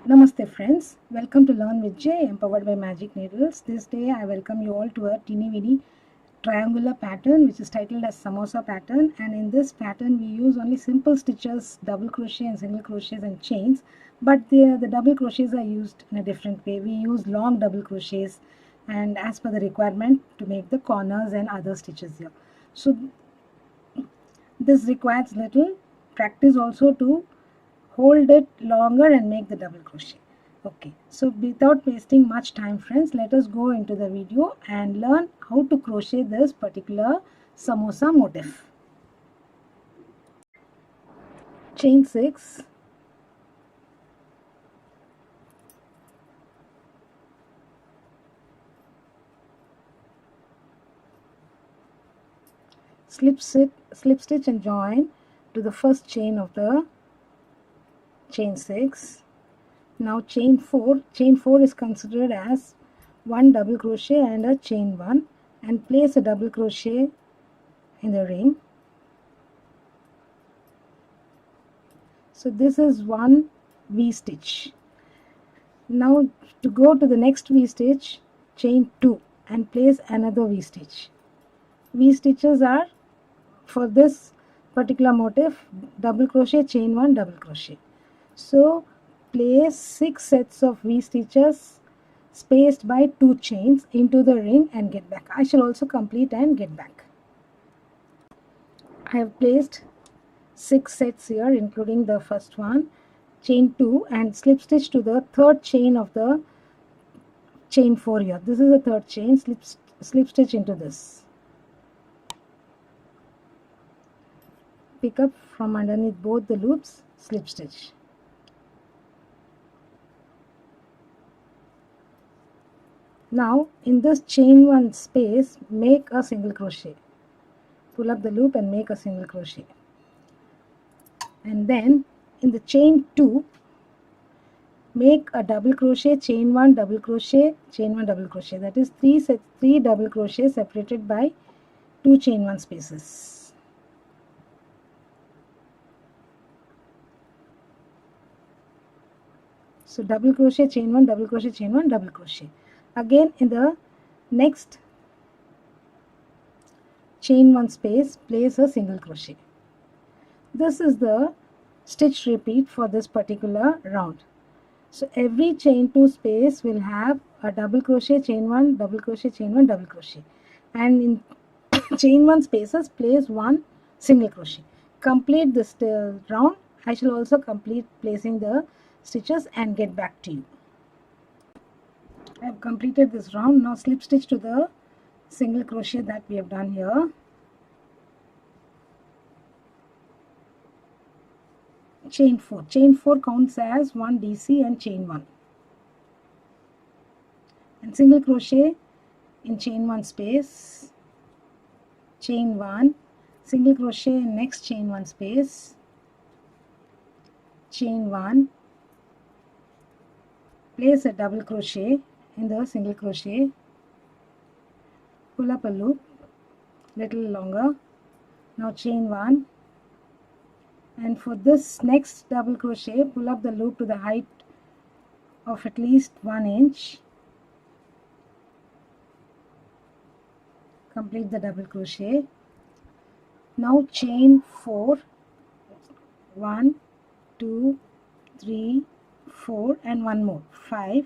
Namaste friends, welcome to Learn with J, empowered by Magic Needles. This day I welcome you all to a teeny weeny triangular pattern which is titled as Samosa pattern, and in this pattern we use only simple stitches, double crochet and single crochets and chains, but the double crochets are used in a different way. We use long double crochets and as per the requirement to make the corners and other stitches here. So this requires little practice also to hold it longer and make the double crochet. Okay, so without wasting much time friends, let us go into the video and learn how to crochet this particular samosa motif. Chain 6, slip stitch and join to the first chain of the chain 6. Now chain 4 is considered as one double crochet and a chain 1, and place a double crochet in the ring. So this is one V stitch. Now to go to the next V stitch, chain 2 and place another V stitch. V stitches are for this particular motif double crochet, chain 1, double crochet. So place 6 sets of V stitches spaced by 2 chains into the ring and get back. I shall also complete and get back. I have placed 6 sets here including the first one, chain 2 and slip stitch to the third chain of the chain 4 here. This is the third chain, slip stitch into this. Pick up from underneath both the loops, slip stitch. Now in this chain 1 space, make a single crochet. Pull up the loop and make a single crochet. And then in the chain 2, make a double crochet, chain 1, double crochet, chain 1, double crochet. That is 3 double crochets separated by 2 chain 1 spaces. So double crochet, chain 1, double crochet, chain 1, double crochet. Again in the next chain 1 space, place a single crochet. This is the stitch repeat for this particular round. So every chain 2 space will have a double crochet, chain 1, double crochet, chain 1, double crochet, and in chain 1 spaces place one single crochet. Complete this round. I shall also complete placing the stitches and get back to you. I have completed this round. Now slip stitch to the single crochet that we have done here. Chain 4. Chain 4 counts as 1 DC and chain 1. And single crochet in chain 1 space. Chain 1. Single crochet in next chain 1 space. Chain 1. Place a double crochet in the single crochet. Pull up a loop little longer. Now chain 1. And for this next double crochet, pull up the loop to the height of at least 1 inch. Complete the double crochet. Now chain 4, 1, 2, 3, 4 and one more, 5.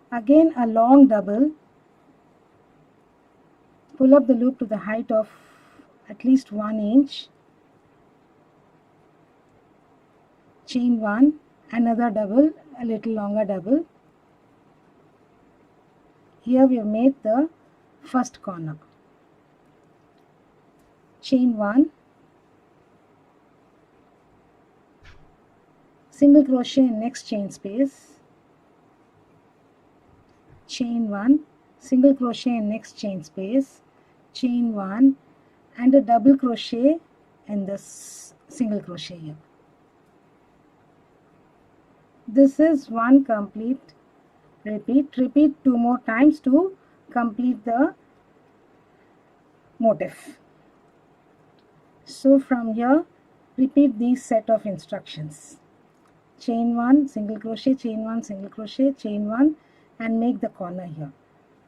Again a long double. Pull up the loop to the height of at least 1 inch. Chain 1, another double, a little longer double. Here we have made the first corner. Chain 1, single crochet in next chain space. Chain 1, single crochet in next chain space. Chain 1 and a double crochet in this single crochet here. This is one complete repeat. Repeat 2 more times to complete the motif. So from here repeat these set of instructions. chain 1, single crochet, chain 1, single crochet, chain 1, and make the corner here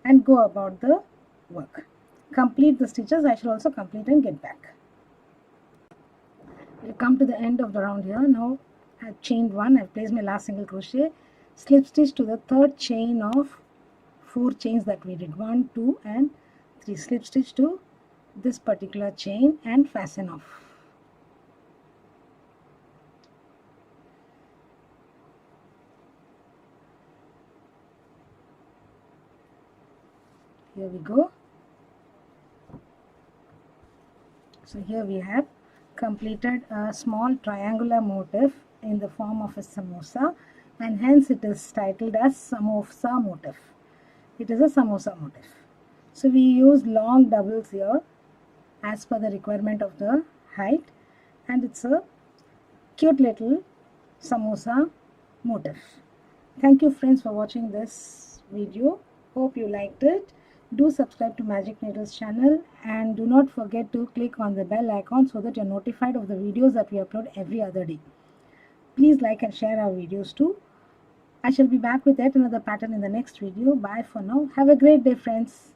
and go about the work. Complete the stitches. I shall also complete and get back. We'll come to the end of the round here. Now I've chained 1, I've placed my last single crochet, slip stitch to the third chain of 4 chains that we did, 1, 2 and 3. Slip stitch to this particular chain and fasten off. Here we go. So here we have completed a small triangular motif in the form of a samosa, and hence it is titled as Samosa motif. It is a samosa motif. So we use long doubles here as per the requirement of the height, and it's a cute little samosa motif. Thank you friends for watching this video. Hope you liked it. Do subscribe to Magic Needles channel and do not forget to click on the bell icon so that you're notified of the videos that we upload every other day. Please like and share our videos too. I shall be back with yet another pattern in the next video. Bye for now. Have a great day friends.